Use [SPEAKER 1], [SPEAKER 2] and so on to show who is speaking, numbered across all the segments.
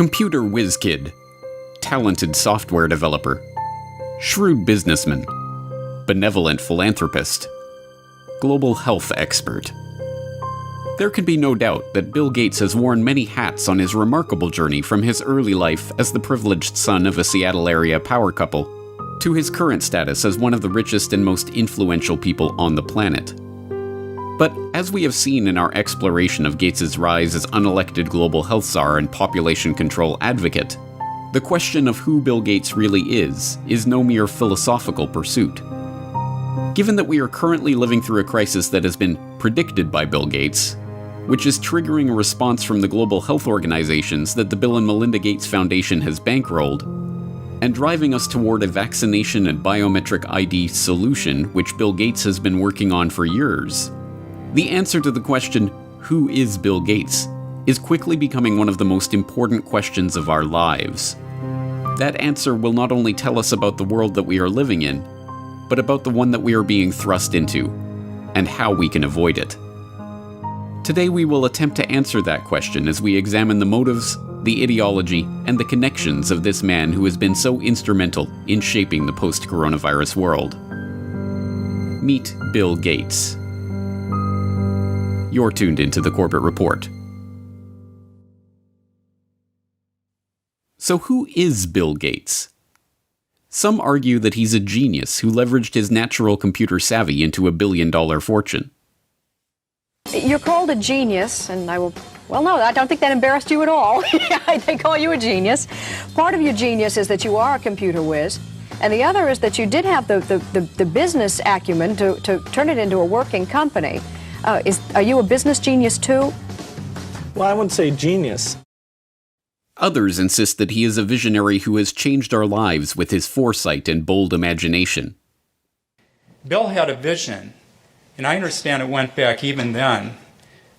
[SPEAKER 1] Computer whiz kid, talented software developer, shrewd businessman, benevolent philanthropist, global health expert. There can be no doubt that Bill Gates has worn many hats on his remarkable journey from his early life as the privileged son of a Seattle area power couple to his current status as one of the richest and most influential people on the planet. But as we have seen in our exploration of Gates' rise as unelected global health czar and population control advocate, the question of who Bill Gates really is no mere philosophical pursuit. Given that we are currently living through a crisis that has been predicted by Bill Gates, which is triggering a response from the global health organizations that the Bill and Melinda Gates Foundation has bankrolled, and driving us toward a vaccination and biometric ID solution which Bill Gates has been working on for years, the answer to the question, who is Bill Gates, is quickly becoming one of the most important questions of our lives. That answer will not only tell us about the world that we are living in, but about the one that we are being thrust into, and how we can avoid it. Today we will attempt to answer that question as we examine the motives, the ideology, and the connections of this man who has been so instrumental in shaping the post-coronavirus world. Meet Bill Gates. You're tuned into the Corporate Report. So who is Bill Gates? Some argue that he's a genius who leveraged his natural computer savvy into a billion-dollar fortune.
[SPEAKER 2] You're called a genius, and well, no, I don't think that embarrassed you at all. They call you a genius. Part of your genius is that you are a computer whiz, and the other is that you did have the business acumen to turn it into a working company. Are you a business genius too?
[SPEAKER 3] Well, I wouldn't say genius.
[SPEAKER 1] Others insist that he is a visionary who has changed our lives with his foresight and bold imagination.
[SPEAKER 4] Bill had a vision, and I understand it went back even then,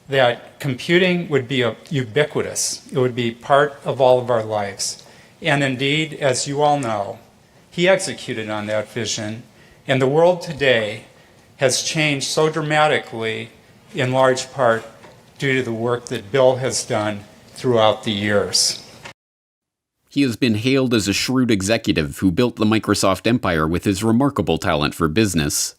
[SPEAKER 4] that computing would be ubiquitous. It would be part of all of our lives. And indeed, as you all know, he executed on that vision, and the world today has changed so dramatically, in large part due to the work that Bill has done throughout the years.
[SPEAKER 1] He has been hailed as a shrewd executive who built the Microsoft empire with his remarkable talent for business.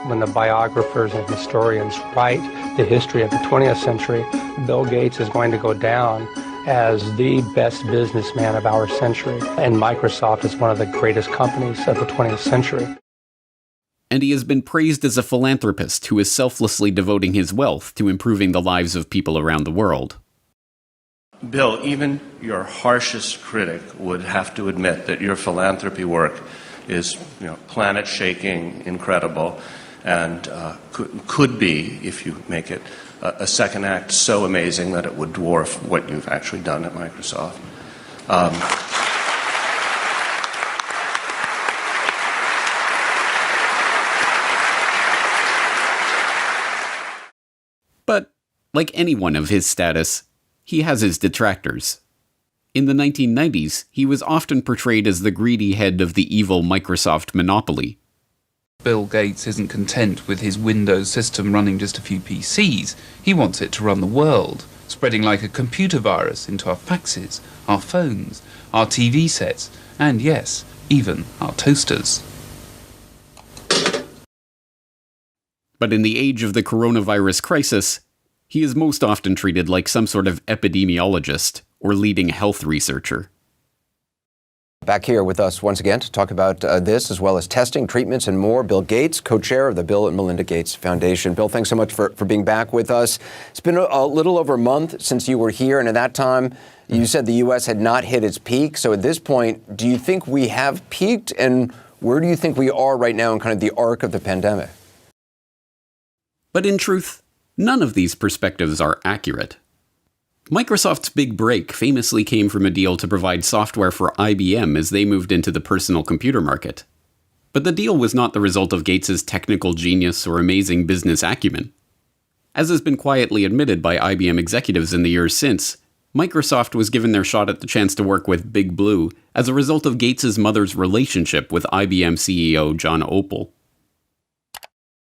[SPEAKER 5] When the biographers and historians write the history of the 20th century, Bill Gates is going to go down as the best businessman of our century, and Microsoft is one of the greatest companies of the 20th century.
[SPEAKER 1] And he has been praised as a philanthropist who is selflessly devoting his wealth to improving the lives of people around the world.
[SPEAKER 6] Bill, even your harshest critic would have to admit that your philanthropy work is, planet-shaking, incredible, and could be, if you make it a second act, so amazing that it would dwarf what you've actually done at Microsoft.
[SPEAKER 1] But, like anyone of his status, he has his detractors. In the 1990s, he was often portrayed as the greedy head of the evil Microsoft monopoly.
[SPEAKER 7] Bill Gates isn't content with his Windows system running just a few PCs. He wants it to run the world, spreading like a computer virus into our faxes, our phones, our TV sets, and yes, even our toasters.
[SPEAKER 1] But in the age of the coronavirus crisis, he is most often treated like some sort of epidemiologist or leading health researcher.
[SPEAKER 8] Back here with us once again to talk about this, as well as testing, treatments, and more, Bill Gates, co-chair of the Bill and Melinda Gates Foundation. Bill, thanks so much for being back with us. It's been a little over a month since you were here, and at that time, you said the U.S. had not hit its peak. So at this point, do you think we have peaked, and where do you think we are right now in kind of the arc of the pandemic?
[SPEAKER 1] But in truth, none of these perspectives are accurate. Microsoft's big break famously came from a deal to provide software for IBM as they moved into the personal computer market. But the deal was not the result of Gates' technical genius or amazing business acumen. As has been quietly admitted by IBM executives in the years since, Microsoft was given their shot at the chance to work with Big Blue as a result of Gates' mother's relationship with IBM CEO John Opel.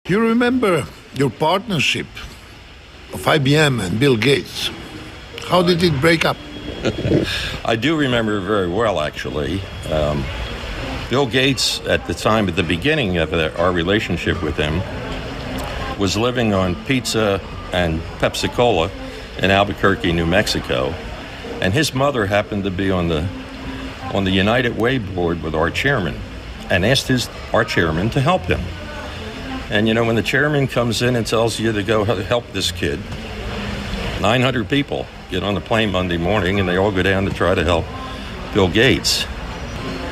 [SPEAKER 9] You remember your partnership of IBM and Bill Gates. How did it break up?
[SPEAKER 10] I do remember very well, actually. Bill Gates, at the beginning of our relationship with him, was living on pizza and Pepsi-Cola in Albuquerque, New Mexico. And his mother happened to be on the United Way board with our chairman and asked our chairman to help him. And when the chairman comes in and tells you to go help this kid, 900 people get on the plane Monday morning and they all go down to try to help Bill Gates.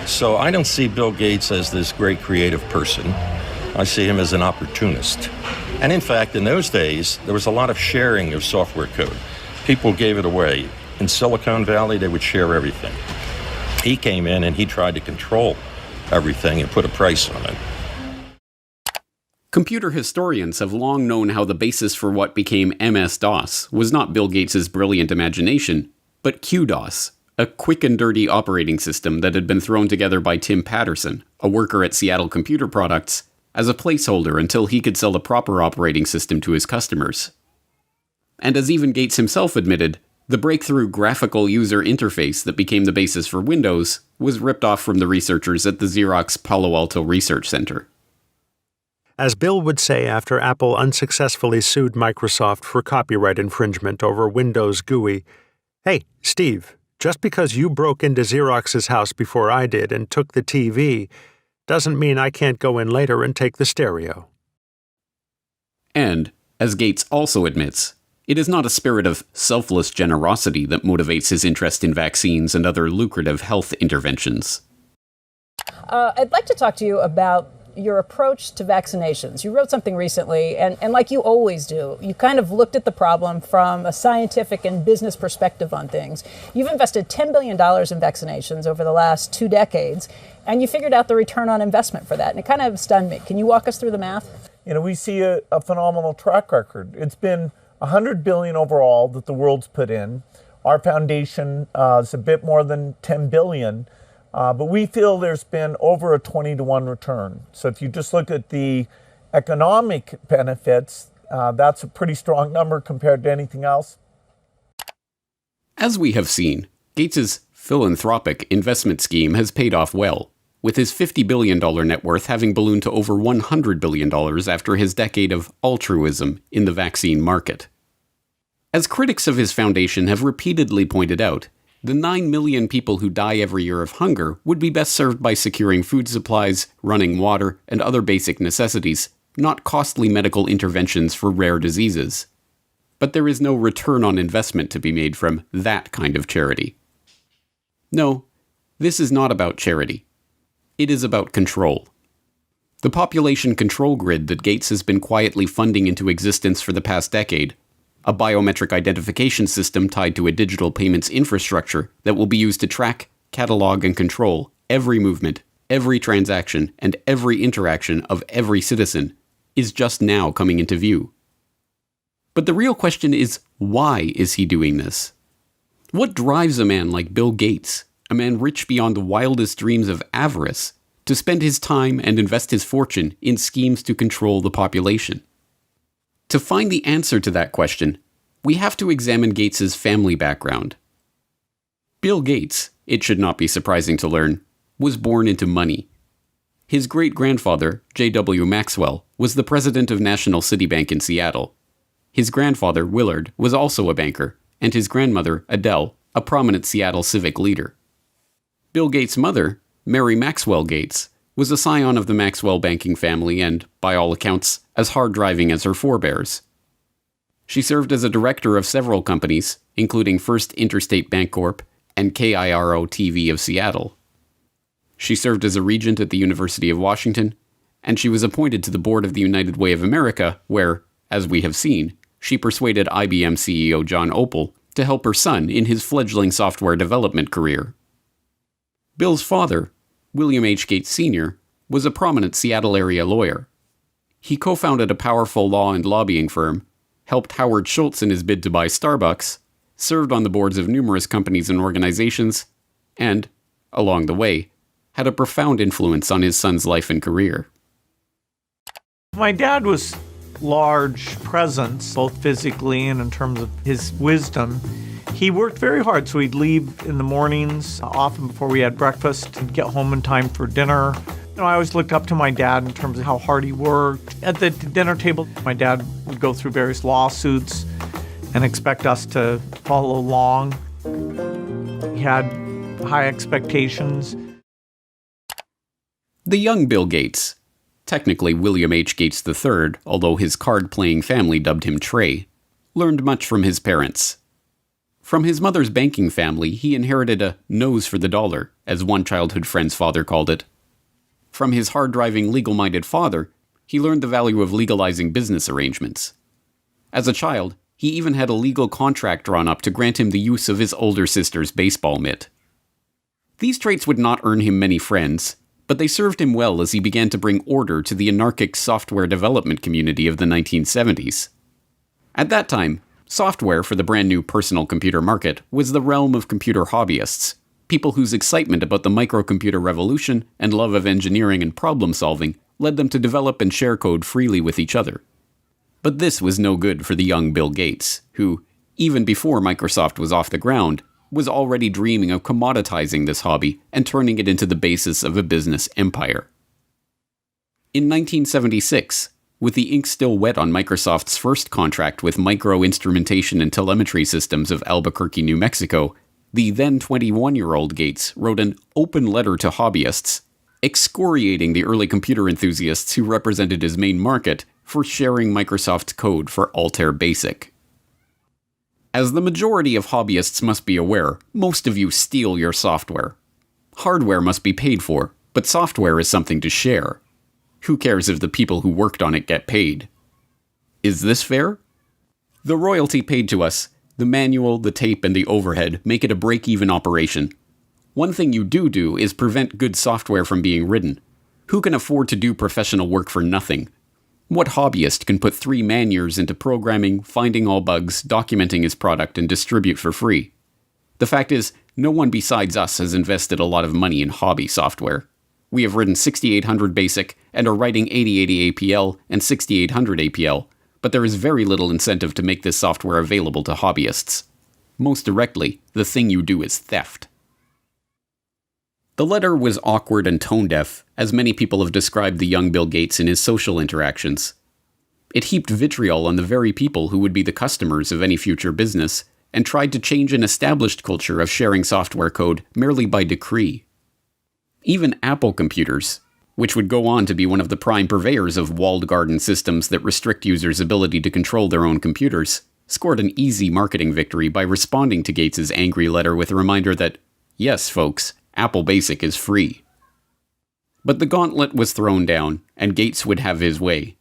[SPEAKER 10] So I don't see Bill Gates as this great creative person. I see him as an opportunist. And in fact, in those days, there was a lot of sharing of software code. People gave it away. In Silicon Valley, they would share everything. He came in and he tried to control everything and put a price on it.
[SPEAKER 1] Computer historians have long known how the basis for what became MS-DOS was not Bill Gates' brilliant imagination, but QDOS, a quick and dirty operating system that had been thrown together by Tim Patterson, a worker at Seattle Computer Products, as a placeholder until he could sell the proper operating system to his customers. And as even Gates himself admitted, the breakthrough graphical user interface that became the basis for Windows was ripped off from the researchers at the Xerox Palo Alto Research Center.
[SPEAKER 11] As Bill would say after Apple unsuccessfully sued Microsoft for copyright infringement over Windows GUI, "Hey, Steve, just because you broke into Xerox's house before I did and took the TV doesn't mean I can't go in later and take the stereo."
[SPEAKER 1] And, as Gates also admits, it is not a spirit of selfless generosity that motivates his interest in vaccines and other lucrative health interventions.
[SPEAKER 12] I'd like to talk to you about your approach to vaccinations. You wrote something recently, and like you always do, you kind of looked at the problem from a scientific and business perspective on things. You've invested $10 billion in vaccinations over the last 2 decades, and you figured out the return on investment for that, and it kind of stunned me. Can you walk us through the math?
[SPEAKER 13] We see a phenomenal track record. It's been $100 billion overall that the world's put in. Our foundation is a bit more than $10 billion. But we feel there's been over a 20-to-1 return. So if you just look at the economic benefits, that's a pretty strong number compared to anything else.
[SPEAKER 1] As we have seen, Gates' philanthropic investment scheme has paid off well, with his $50 billion net worth having ballooned to over $100 billion after his decade of altruism in the vaccine market. As critics of his foundation have repeatedly pointed out, the 9 million people who die every year of hunger would be best served by securing food supplies, running water, and other basic necessities, not costly medical interventions for rare diseases. But there is no return on investment to be made from that kind of charity. No, this is not about charity. It is about control. The population control grid that Gates has been quietly funding into existence for the past decade, a biometric identification system tied to a digital payments infrastructure that will be used to track, catalog, and control every movement, every transaction, and every interaction of every citizen, is just now coming into view. But the real question is, why is he doing this? What drives a man like Bill Gates, a man rich beyond the wildest dreams of avarice, to spend his time and invest his fortune in schemes to control the population? To find the answer to that question, we have to examine Gates' family background. Bill Gates, it should not be surprising to learn, was born into money. His great-grandfather, J.W. Maxwell, was the president of National City Bank in Seattle. His grandfather, Willard, was also a banker, and his grandmother, Adele, a prominent Seattle civic leader. Bill Gates' mother, Mary Maxwell Gates, was a scion of the Maxwell banking family and, by all accounts, as hard-driving as her forebears. She served as a director of several companies, including First Interstate Bancorp and KIRO-TV of Seattle. She served as a regent at the University of Washington, and she was appointed to the board of the United Way of America, where, as we have seen, she persuaded IBM CEO John Opel to help her son in his fledgling software development career. Bill's father, William H. Gates Sr., was a prominent Seattle area lawyer. He co-founded a powerful law and lobbying firm, helped Howard Schultz in his bid to buy Starbucks, served on the boards of numerous companies and organizations, and, along the way, had a profound influence on his son's life and career.
[SPEAKER 13] My dad was large presence, both physically and in terms of his wisdom. He worked very hard, so he'd leave in the mornings, often before we had breakfast, and get home in time for dinner. I always looked up to my dad in terms of how hard he worked. At the dinner table, my dad would go through various lawsuits and expect us to follow along. He had high expectations.
[SPEAKER 1] The young Bill Gates, technically William H. Gates III, although his card-playing family dubbed him Trey, learned much from his parents. From his mother's banking family, he inherited a nose for the dollar, as one childhood friend's father called it. From his hard-driving, legal-minded father, he learned the value of legalizing business arrangements. As a child, he even had a legal contract drawn up to grant him the use of his older sister's baseball mitt. These traits would not earn him many friends, but they served him well as he began to bring order to the anarchic software development community of the 1970s. At that time, software for the brand new personal computer market was the realm of computer hobbyists, people whose excitement about the microcomputer revolution and love of engineering and problem-solving led them to develop and share code freely with each other. But this was no good for the young Bill Gates, who, even before Microsoft was off the ground, was already dreaming of commoditizing this hobby and turning it into the basis of a business empire. In 1976, with the ink still wet on Microsoft's first contract with Micro Instrumentation and Telemetry Systems of Albuquerque, New Mexico, the then 21-year-old Gates wrote an open letter to hobbyists, excoriating the early computer enthusiasts who represented his main market for sharing Microsoft's code for Altair Basic. As the majority of hobbyists must be aware, most of you steal your software. Hardware must be paid for, but software is something to share. Who cares if the people who worked on it get paid? Is this fair? The royalty paid to us, the manual, the tape, and the overhead make it a break-even operation. One thing you do is prevent good software from being written. Who can afford to do professional work for nothing? What hobbyist can put 3 man-years into programming, finding all bugs, documenting his product, and distribute for free? The fact is, no one besides us has invested a lot of money in hobby software. We have written 6800 BASIC and are writing 8080 APL and 6800 APL, but there is very little incentive to make this software available to hobbyists. Most directly, the thing you do is theft. The letter was awkward and tone-deaf, as many people have described the young Bill Gates in his social interactions. It heaped vitriol on the very people who would be the customers of any future business, and tried to change an established culture of sharing software code merely by decree. Even Apple computers, which would go on to be one of the prime purveyors of walled garden systems that restrict users' ability to control their own computers, scored an easy marketing victory by responding to Gates' angry letter with a reminder that, yes, folks, Apple Basic is free. But the gauntlet was thrown down, and Gates would have his way.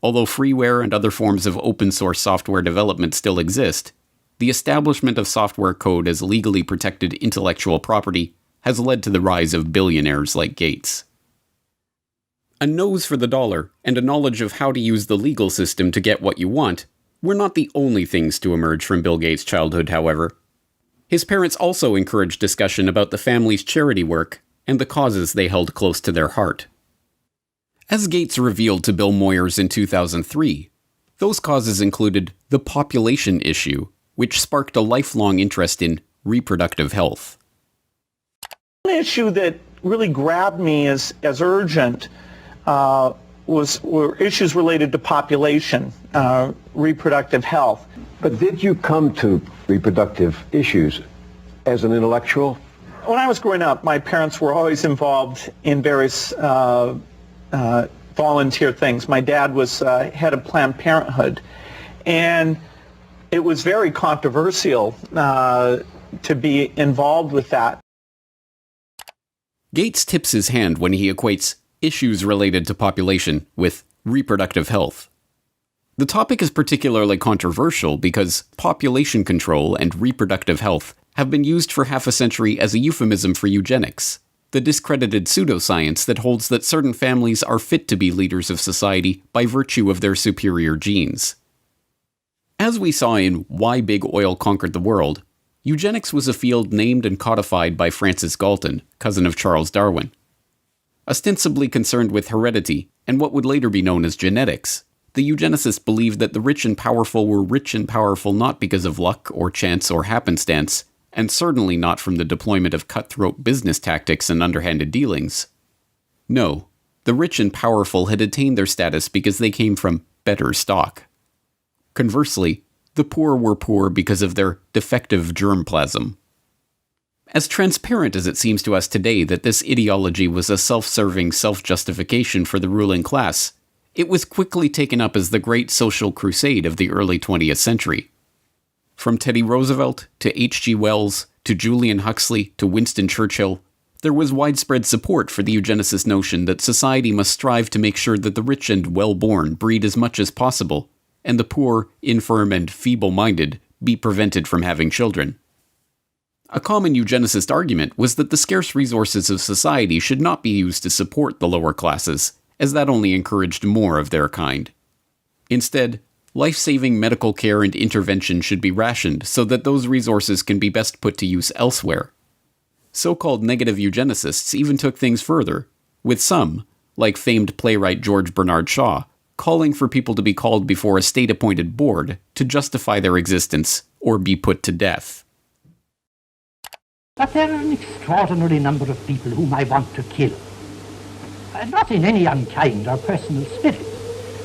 [SPEAKER 1] Although freeware and other forms of open-source software development still exist, the establishment of software code as legally protected intellectual property has led to the rise of billionaires like Gates. A nose for the dollar and a knowledge of how to use the legal system to get what you want were not the only things to emerge from Bill Gates' childhood, however. His parents also encouraged discussion about the family's charity work and the causes they held close to their heart. As Gates revealed to Bill Moyers in 2003, those causes included the population issue, which sparked a lifelong interest in reproductive health.
[SPEAKER 13] One issue that really grabbed me as urgent were issues related to population, reproductive health.
[SPEAKER 14] But did you come to reproductive issues as an intellectual?
[SPEAKER 13] When I was growing up, my parents were always involved in various volunteer things. My dad was head of Planned Parenthood, and it was very controversial to be involved with that.
[SPEAKER 1] Gates tips his hand when he equates issues related to population with reproductive health. The topic is particularly controversial because population control and reproductive health have been used for half a century as a euphemism for eugenics, the discredited pseudoscience that holds that certain families are fit to be leaders of society by virtue of their superior genes. As we saw in Why Big Oil Conquered the World, eugenics was a field named and codified by Francis Galton, cousin of Charles Darwin. Ostensibly concerned with heredity and what would later be known as genetics, the eugenicists believed that the rich and powerful were rich and powerful not because of luck or chance or happenstance, and certainly not from the deployment of cutthroat business tactics and underhanded dealings. No, the rich and powerful had attained their status because they came from better stock. Conversely, the poor were poor because of their defective germplasm. As transparent as it seems to us today that this ideology was a self-serving self-justification for the ruling class, it was quickly taken up as the great social crusade of the early 20th century. From Teddy Roosevelt to H.G. Wells to Julian Huxley to Winston Churchill, there was widespread support for the eugenicist notion that society must strive to make sure that the rich and well-born breed as much as possible, and the poor, infirm, and feeble-minded be prevented from having children. A common eugenicist argument was that the scarce resources of society should not be used to support the lower classes, as that only encouraged more of their kind. Instead, life-saving medical care and intervention should be rationed so that those resources can be best put to use elsewhere. So-called negative eugenicists even took things further, with some, like famed playwright George Bernard Shaw, calling for people to be called before a state-appointed board to justify their existence or be put to death.
[SPEAKER 15] But there are an extraordinary number of people whom I want to kill. Not in any unkind or personal spirit,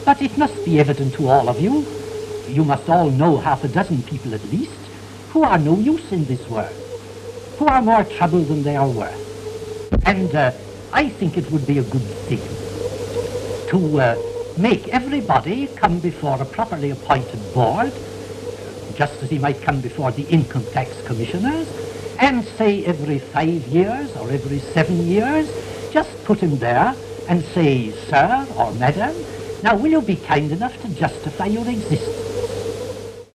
[SPEAKER 15] but it must be evident to all of you, you must all know half a dozen people at least, who are no use in this world, who are more trouble than they are worth. And I think it would be a good thing to make everybody come before a properly appointed board, just as he might come before the income tax commissioners, and say every 5 years or every 7 years, just put him there and say, "Sir or Madam, now will you be kind enough to justify your existence?"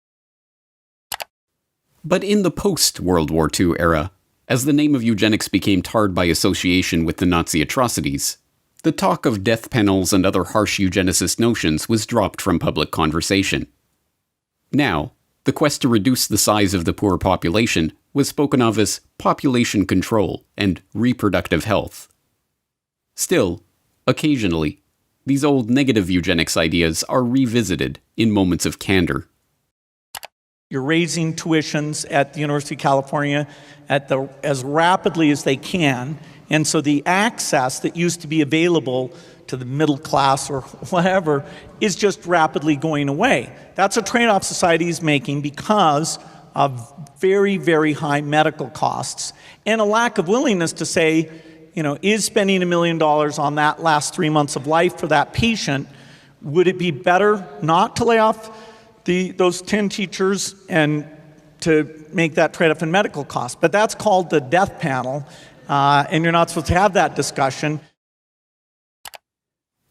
[SPEAKER 1] But in the post-World War II era, as the name of eugenics became tarred by association with the Nazi atrocities, the talk of death panels and other harsh eugenicist notions was dropped from public conversation. Now, the quest to reduce the size of the poor population was spoken of as population control and reproductive health. Still, occasionally, these old negative eugenics ideas are revisited in moments of candor.
[SPEAKER 13] You're raising tuitions at the University of California as rapidly as they can, and so the access that used to be available to the middle class or whatever is just rapidly going away. That's a trade-off society is making because of very, very high medical costs and a lack of willingness to say, is spending $1 million on that last 3 months of life for that patient, would it be better not to lay off those 10 teachers and to make that trade-off in medical costs? But that's called the death panel, and you're not supposed to have that discussion.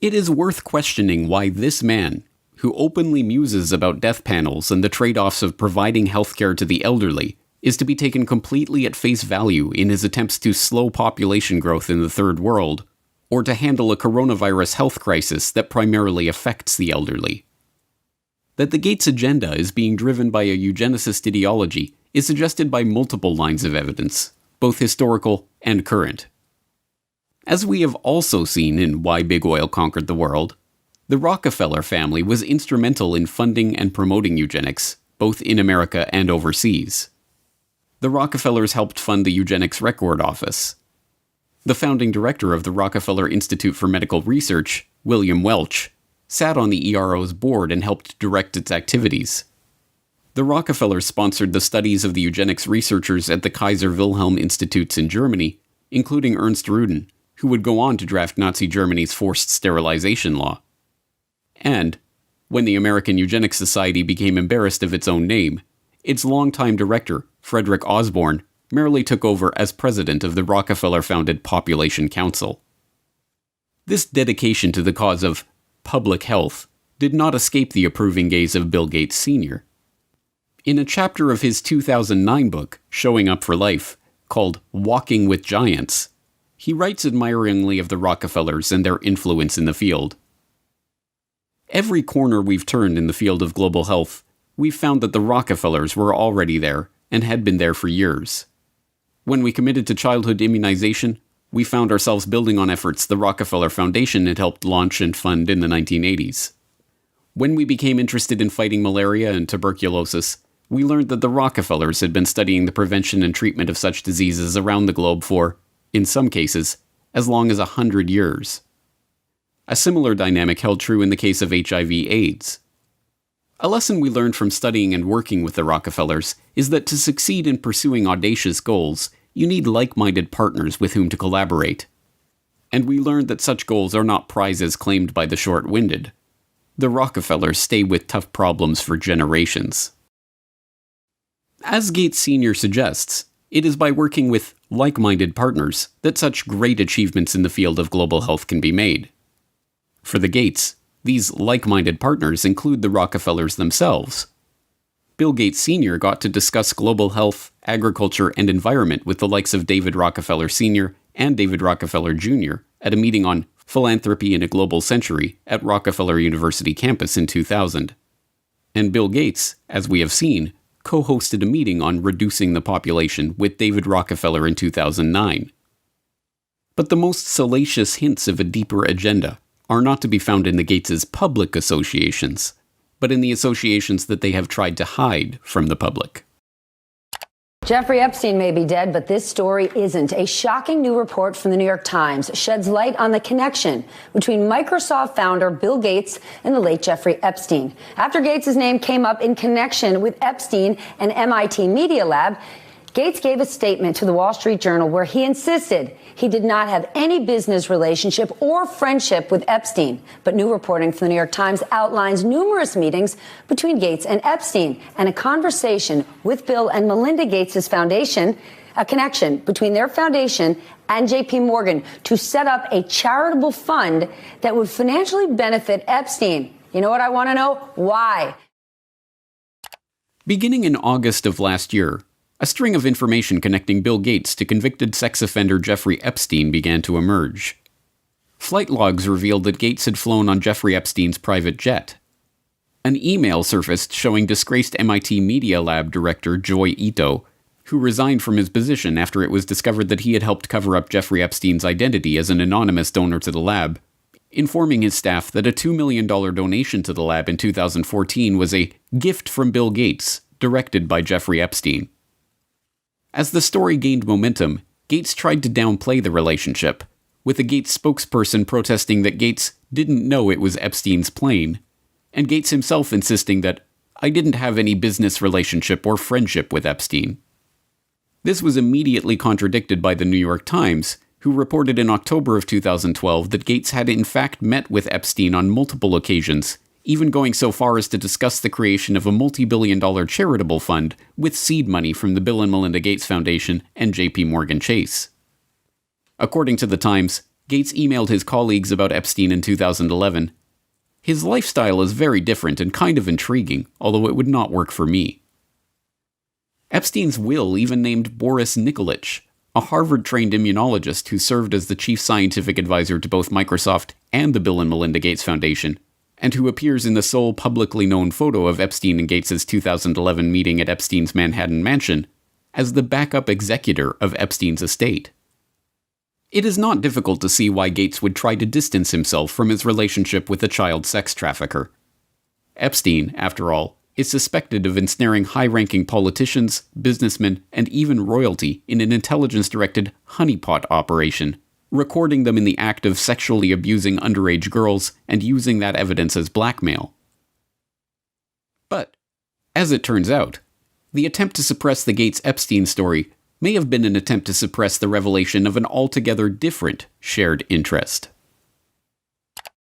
[SPEAKER 1] It is worth questioning why this man, who openly muses about death panels and the trade-offs of providing healthcare to the elderly, is to be taken completely at face value in his attempts to slow population growth in the Third World, or to handle a coronavirus health crisis that primarily affects the elderly. That the Gates agenda is being driven by a eugenicist ideology is suggested by multiple lines of evidence, both historical and current. As we have also seen in Why Big Oil Conquered the World, the Rockefeller family was instrumental in funding and promoting eugenics, both in America and overseas. The Rockefellers helped fund the Eugenics Record Office. The founding director of the Rockefeller Institute for Medical Research, William Welch, sat on the ERO's board and helped direct its activities. The Rockefellers sponsored the studies of the eugenics researchers at the Kaiser Wilhelm Institutes in Germany, including Ernst Rudin, who would go on to draft Nazi Germany's forced sterilization law. And, when the American Eugenics Society became embarrassed of its own name, its longtime director, Frederick Osborne, merely took over as president of the Rockefeller-founded Population Council. This dedication to the cause of public health did not escape the approving gaze of Bill Gates Sr. In a chapter of his 2009 book, Showing Up for Life, called Walking with Giants, he writes admiringly of the Rockefellers and their influence in the field. Every corner we've turned in the field of global health, we've found that the Rockefellers were already there and had been there for years. When we committed to childhood immunization, we found ourselves building on efforts the Rockefeller Foundation had helped launch and fund in the 1980s. When we became interested in fighting malaria and tuberculosis, we learned that the Rockefellers had been studying the prevention and treatment of such diseases around the globe for, in some cases, as long as 100 years. A similar dynamic held true in the case of HIV/AIDS. A lesson we learned from studying and working with the Rockefellers is that to succeed in pursuing audacious goals, you need like-minded partners with whom to collaborate. And we learned that such goals are not prizes claimed by the short-winded. The Rockefellers stay with tough problems for generations. As Gates Sr. suggests, it is by working with like-minded partners that such great achievements in the field of global health can be made. For the Gates, these like-minded partners include the Rockefellers themselves. Bill Gates Sr. got to discuss global health, agriculture, and environment with the likes of David Rockefeller Sr. and David Rockefeller Jr. at a meeting on Philanthropy in a Global Century at Rockefeller University campus in 2000. And Bill Gates, as we have seen, co-hosted a meeting on reducing the population with David Rockefeller in 2009. But the most salacious hints of a deeper agenda are not to be found in the Gates' public associations, but in the associations that they have tried to hide from the public.
[SPEAKER 16] Jeffrey Epstein may be dead, but this story isn't. A shocking new report from the New York Times sheds light on the connection between Microsoft founder Bill Gates and the late Jeffrey Epstein. After Gates' name came up in connection with Epstein and MIT Media Lab, Gates gave a statement to the Wall Street Journal where he insisted he did not have any business relationship or friendship with Epstein. But new reporting from the New York Times outlines numerous meetings between Gates and Epstein and a conversation with Bill and Melinda Gates' foundation, a connection between their foundation and J.P. Morgan to set up a charitable fund that would financially benefit Epstein. You know what I want to know? Why?
[SPEAKER 1] Beginning in August of last year, a string of information connecting Bill Gates to convicted sex offender Jeffrey Epstein began to emerge. Flight logs revealed that Gates had flown on Jeffrey Epstein's private jet. An email surfaced showing disgraced MIT Media Lab director Joy Ito, who resigned from his position after it was discovered that he had helped cover up Jeffrey Epstein's identity as an anonymous donor to the lab, informing his staff that a $2 million donation to the lab in 2014 was a gift from Bill Gates, directed by Jeffrey Epstein. As the story gained momentum, Gates tried to downplay the relationship, with a Gates spokesperson protesting that Gates didn't know it was Epstein's plane, and Gates himself insisting that, "I didn't have any business relationship or friendship with Epstein." This was immediately contradicted by the New York Times, who reported in October of 2012 that Gates had in fact met with Epstein on multiple occasions, even going so far as to discuss the creation of a multi-billion-dollar charitable fund with seed money from the Bill and Melinda Gates Foundation and J.P. Morgan Chase. According to the Times, Gates emailed his colleagues about Epstein in 2011. "His lifestyle is very different and kind of intriguing, although it would not work for me." Epstein's will even named Boris Nikolic, a Harvard-trained immunologist who served as the chief scientific advisor to both Microsoft and the Bill and Melinda Gates Foundation, and who appears in the sole publicly known photo of Epstein and Gates' 2011 meeting at Epstein's Manhattan mansion, as the backup executor of Epstein's estate. It is not difficult to see why Gates would try to distance himself from his relationship with a child sex trafficker. Epstein, after all, is suspected of ensnaring high-ranking politicians, businessmen, and even royalty in an intelligence-directed honeypot operation, recording them in the act of sexually abusing underage girls and using that evidence as blackmail. But, as it turns out, the attempt to suppress the Gates-Epstein story may have been an attempt to suppress the revelation of an altogether different shared interest.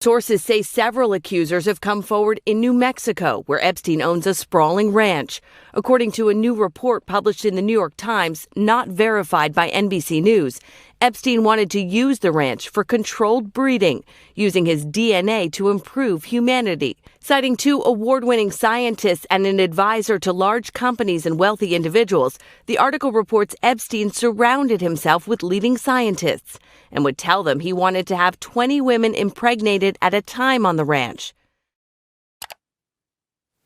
[SPEAKER 17] Sources say several accusers have come forward in New Mexico, where Epstein owns a sprawling ranch. According to a new report published in the New York Times, not verified by NBC News, Epstein wanted to use the ranch for controlled breeding, using his DNA to improve humanity. Citing 2 award-winning scientists and an advisor to large companies and wealthy individuals, the article reports Epstein surrounded himself with leading scientists and would tell them he wanted to have 20 women impregnated at a time on the ranch.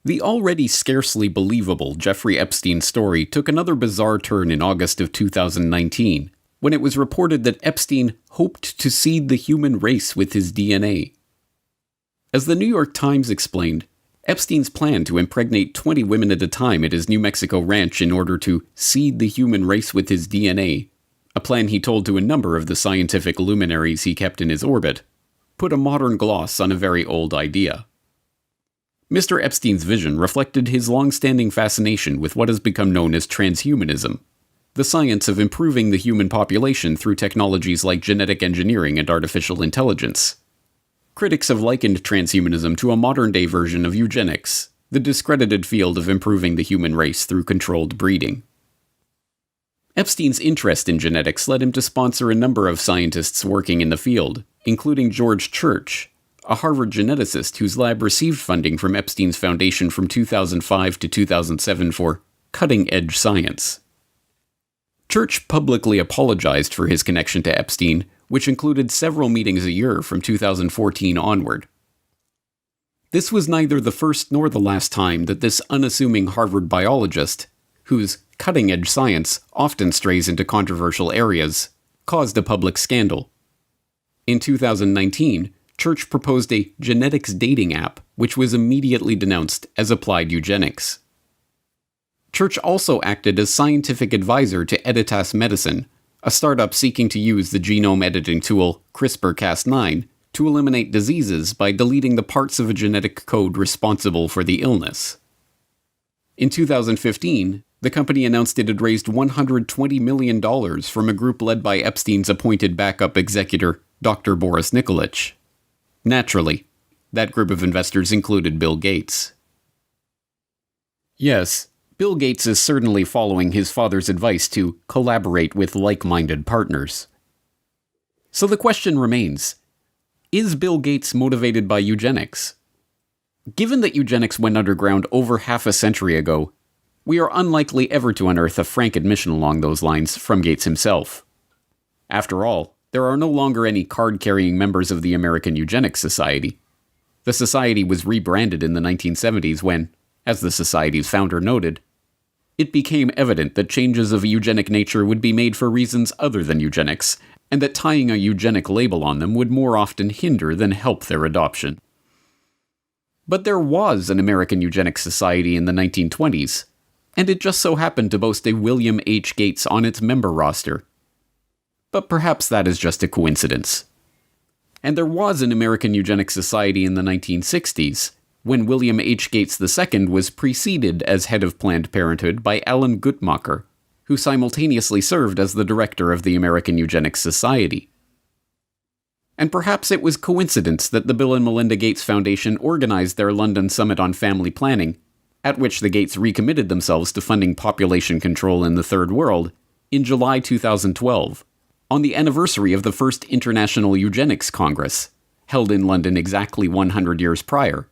[SPEAKER 1] The already scarcely believable Jeffrey Epstein story took another bizarre turn in August of 2019, when it was reported that Epstein hoped to seed the human race with his DNA. As the New York Times explained, Epstein's plan to impregnate 20 women at a time at his New Mexico ranch in order to seed the human race with his DNA, a plan he told to a number of the scientific luminaries he kept in his orbit, put a modern gloss on a very old idea. Mr. Epstein's vision reflected his long-standing fascination with what has become known as transhumanism, the science of improving the human population through technologies like genetic engineering and artificial intelligence. Critics have likened transhumanism to a modern-day version of eugenics, the discredited field of improving the human race through controlled breeding. Epstein's interest in genetics led him to sponsor a number of scientists working in the field, including George Church, a Harvard geneticist whose lab received funding from Epstein's foundation from 2005 to 2007 for cutting-edge science. Church publicly apologized for his connection to Epstein, which included several meetings a year from 2014 onward. This was neither the first nor the last time that this unassuming Harvard biologist, whose cutting-edge science often strays into controversial areas, caused a public scandal. In 2019, Church proposed a genetics dating app, which was immediately denounced as applied eugenics. Church also acted as scientific advisor to Editas Medicine, a startup seeking to use the genome editing tool CRISPR-Cas9 to eliminate diseases by deleting the parts of a genetic code responsible for the illness. In 2015, the company announced it had raised $120 million from a group led by Epstein's appointed backup executor, Dr. Boris Nikolic. Naturally, that group of investors included Bill Gates. Yes, Bill Gates is certainly following his father's advice to collaborate with like-minded partners. So the question remains, is Bill Gates motivated by eugenics? Given that eugenics went underground over half a century ago, we are unlikely ever to unearth a frank admission along those lines from Gates himself. After all, there are no longer any card-carrying members of the American Eugenics Society. The society was rebranded in the 1970s when, as the society's founder noted, it became evident that changes of a eugenic nature would be made for reasons other than eugenics, and that tying a eugenic label on them would more often hinder than help their adoption. But there was an American Eugenics Society in the 1920s, and it just so happened to boast a William H. Gates on its member roster. But perhaps that is just a coincidence. And there was an American Eugenics Society in the 1960s, when William H. Gates II was preceded as head of Planned Parenthood by Alan Guttmacher, who simultaneously served as the director of the American Eugenics Society. And perhaps it was coincidence that the Bill and Melinda Gates Foundation organized their London Summit on Family Planning, at which the Gates recommitted themselves to funding population control in the Third World, in July 2012, on the anniversary of the first International Eugenics Congress, held in London exactly 100 years prior.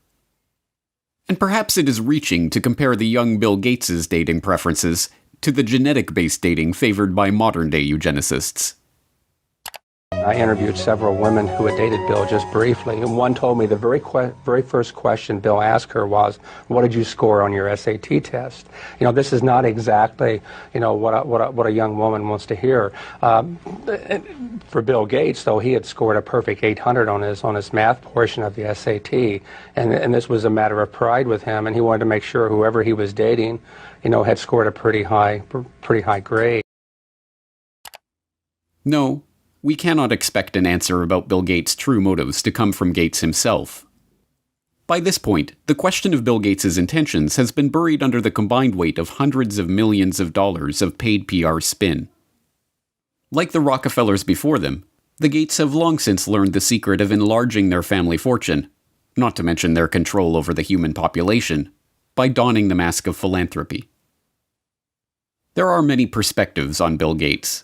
[SPEAKER 1] And perhaps it is reaching to compare the young Bill Gates' dating preferences to the genetic-based dating favored by modern-day eugenicists.
[SPEAKER 5] I interviewed several women who had dated Bill just briefly, and one told me the very first question Bill asked her was, "What did you score on your SAT test?" You know, this is not exactly, you know, what a young woman wants to hear. For Bill Gates, though, he had scored a perfect 800 on his math portion of the SAT, and this was a matter of pride with him, and he wanted to make sure whoever he was dating, you know, had scored a pretty high grade.
[SPEAKER 1] No, we cannot expect an answer about Bill Gates' true motives to come from Gates himself. By this point, the question of Bill Gates' intentions has been buried under the combined weight of hundreds of millions of dollars of paid PR spin. Like the Rockefellers before them, the Gates have long since learned the secret of enlarging their family fortune, not to mention their control over the human population, by donning the mask of philanthropy. There are many perspectives on Bill Gates.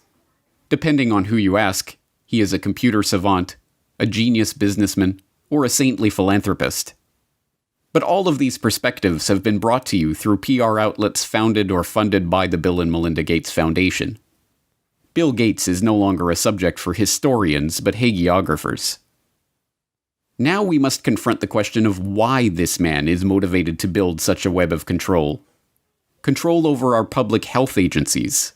[SPEAKER 1] Depending on who you ask, he is a computer savant, a genius businessman, or a saintly philanthropist. But all of these perspectives have been brought to you through PR outlets founded or funded by the Bill and Melinda Gates Foundation. Bill Gates is no longer a subject for historians but hagiographers. Now we must confront the question of why this man is motivated to build such a web of control. Control over our public health agencies.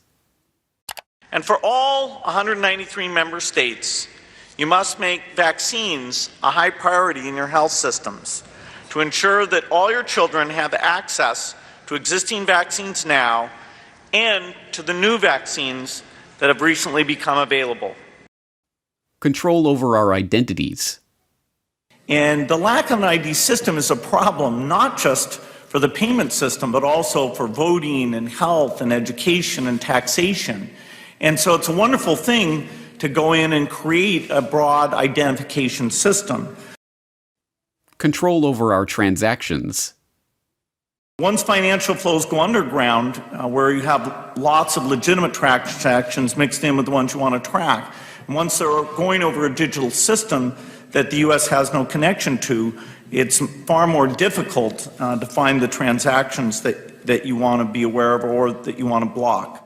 [SPEAKER 18] And for all 193 member states,
[SPEAKER 13] You must make vaccines a high priority in your health systems to ensure that all your children have access to existing vaccines now and to the new vaccines that have recently become available.
[SPEAKER 1] Control over our identities.
[SPEAKER 13] And the lack of an ID system is a problem, not just for the payment system, but also for voting and health and education and taxation. And so it's a wonderful thing to go in and create a broad identification system.
[SPEAKER 1] Control over our transactions.
[SPEAKER 13] Once financial flows go underground, where you have lots of legitimate transactions mixed in with the ones you want to track, and once they're going over a digital system that the U.S. has no connection to, it's far more difficult to find the transactions that you want to be aware of or that you want to block.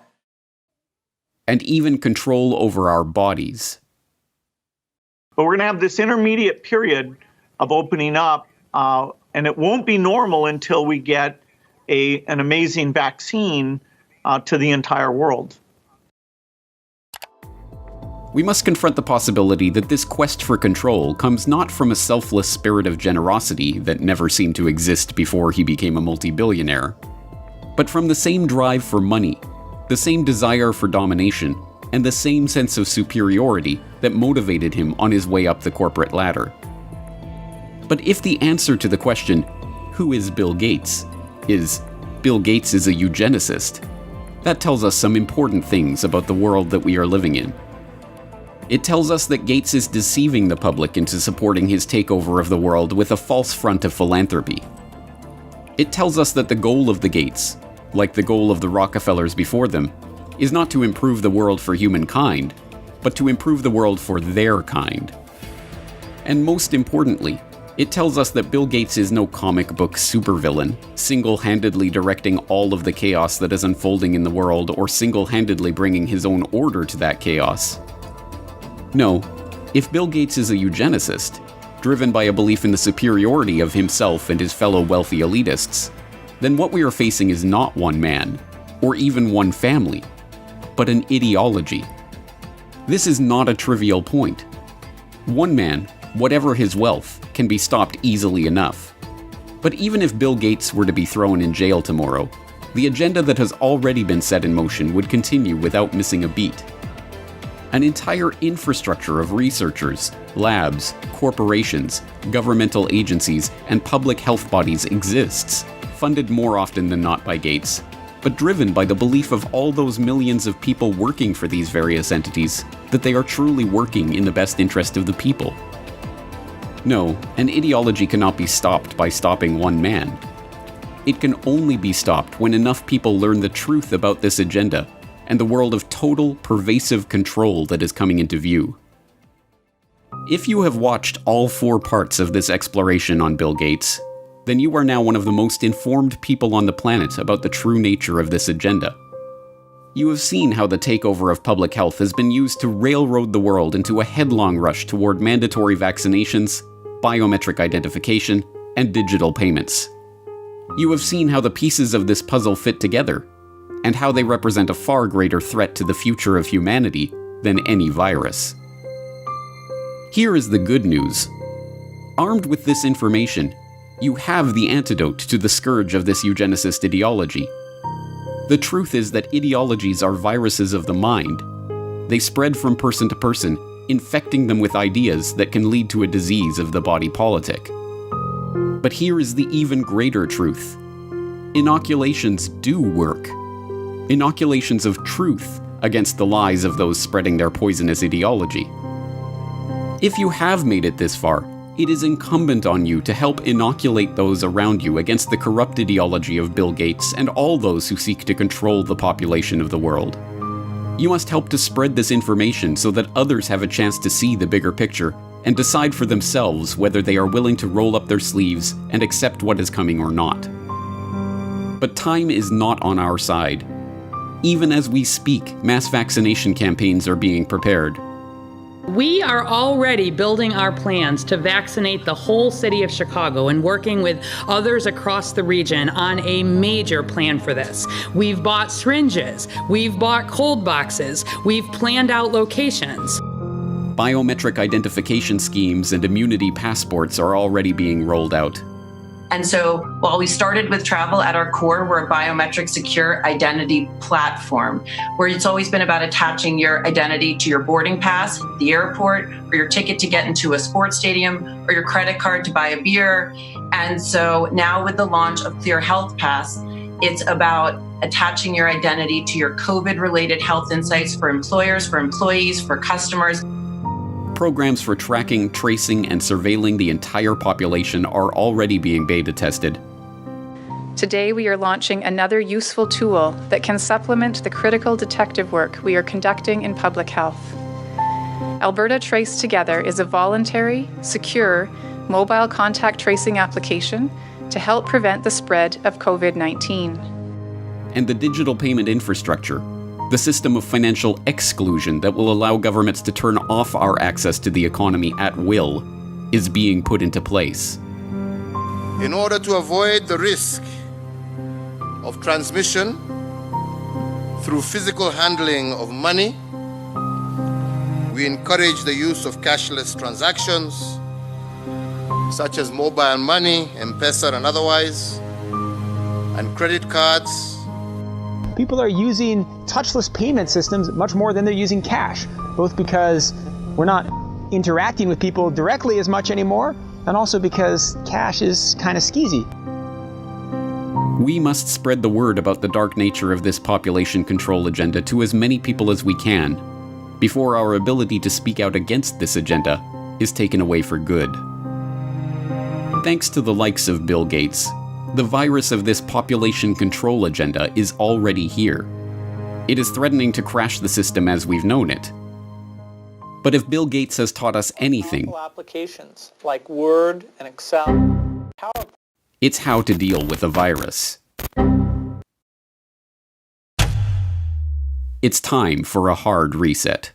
[SPEAKER 1] And even control over our bodies.
[SPEAKER 13] But we're going to have this intermediate period of opening up, and it won't be normal until we get an amazing vaccine to the entire world.
[SPEAKER 1] We must confront the possibility that this quest for control comes not from a selfless spirit of generosity that never seemed to exist before he became a multi-billionaire, but from the same drive for money, the same desire for domination, and the same sense of superiority that motivated him on his way up the corporate ladder. But if the answer to the question, who is Bill Gates, is Bill Gates is a eugenicist, that tells us some important things about the world that we are living in. It tells us that Gates is deceiving the public into supporting his takeover of the world with a false front of philanthropy. It tells us that the goal of the Gates, like the goal of the Rockefellers before them, is not to improve the world for humankind, but to improve the world for their kind. And most importantly, it tells us that Bill Gates is no comic book supervillain, single-handedly directing all of the chaos that is unfolding in the world or single-handedly bringing his own order to that chaos. No, if Bill Gates is a eugenicist, driven by a belief in the superiority of himself and his fellow wealthy elitists, then what we are facing is not one man, or even one family, but an ideology. This is not a trivial point. One man, whatever his wealth, can be stopped easily enough. But even if Bill Gates were to be thrown in jail tomorrow, the agenda that has already been set in motion would continue without missing a beat. An entire infrastructure of researchers, labs, corporations, governmental agencies, and public health bodies exists, funded more often than not by Gates, but driven by the belief of all those millions of people working for these various entities that they are truly working in the best interest of the people. No, an ideology cannot be stopped by stopping one man. It can only be stopped when enough people learn the truth about this agenda and the world of total, pervasive control that is coming into view. If you have watched all 4 parts of this exploration on Bill Gates, then you are now one of the most informed people on the planet about the true nature of this agenda. You have seen how the takeover of public health has been used to railroad the world into a headlong rush toward mandatory vaccinations, biometric identification, and digital payments. You have seen how the pieces of this puzzle fit together, and how they represent a far greater threat to the future of humanity than any virus. Here is the good news. Armed with this information, you have the antidote to the scourge of this eugenicist ideology. The truth is that ideologies are viruses of the mind. They spread from person to person, infecting them with ideas that can lead to a disease of the body politic. But here is the even greater truth. Inoculations do work. Inoculations of truth against the lies of those spreading their poisonous ideology. If you have made it this far, it is incumbent on you to help inoculate those around you against the corrupt ideology of Bill Gates and all those who seek to control the population of the world. You must help to spread this information so that others have a chance to see the bigger picture and decide for themselves whether they are willing to roll up their sleeves and accept what is coming or not. But time is not on our side. Even as we speak, mass vaccination campaigns are being prepared.
[SPEAKER 18] We are already building our plans to vaccinate the whole city of Chicago and working with others across the region on a major plan for this. We've bought syringes, we've bought cold boxes, we've planned out locations.
[SPEAKER 1] biometric identification schemes and immunity passports are already being rolled out.
[SPEAKER 19] And so while we started with travel at our core, we're a biometric secure identity platform where it's always been about attaching your identity to your boarding pass at the airport, or your ticket to get into a sports stadium, or your credit card to buy a beer. And so now with the launch of Clear Health Pass, it's about attaching your identity to your COVID-related health insights for employers, for employees, for customers.
[SPEAKER 1] Programs for tracking, tracing, and surveilling the entire population are already being beta tested.
[SPEAKER 20] Today we are launching another useful tool that can supplement the critical detective work we are conducting in public health. Alberta Trace Together is a voluntary, secure, mobile contact tracing application to help prevent the spread of COVID-19.
[SPEAKER 1] And the digital payment infrastructure, the system of financial exclusion that will allow governments to turn off our access to the economy at will, is being put into place.
[SPEAKER 21] In order to avoid the risk of transmission through physical handling of money, we encourage the use of cashless transactions, such as mobile money, M-Pesa and otherwise, and credit cards.
[SPEAKER 22] People are using touchless payment systems much more than they're using cash, both because we're not interacting with people directly as much anymore, and also because cash is kind of skeezy.
[SPEAKER 1] We must spread the word about the dark nature of this population control agenda to as many people as we can, before our ability to speak out against this agenda is taken away for good. Thanks to the likes of Bill Gates, the virus of this population control agenda is already here. It is threatening to crash the system as we've known it. But if Bill Gates has taught us anything,
[SPEAKER 3] Applications like Word and Excel.
[SPEAKER 1] it's how to deal with a virus. It's time for a hard reset.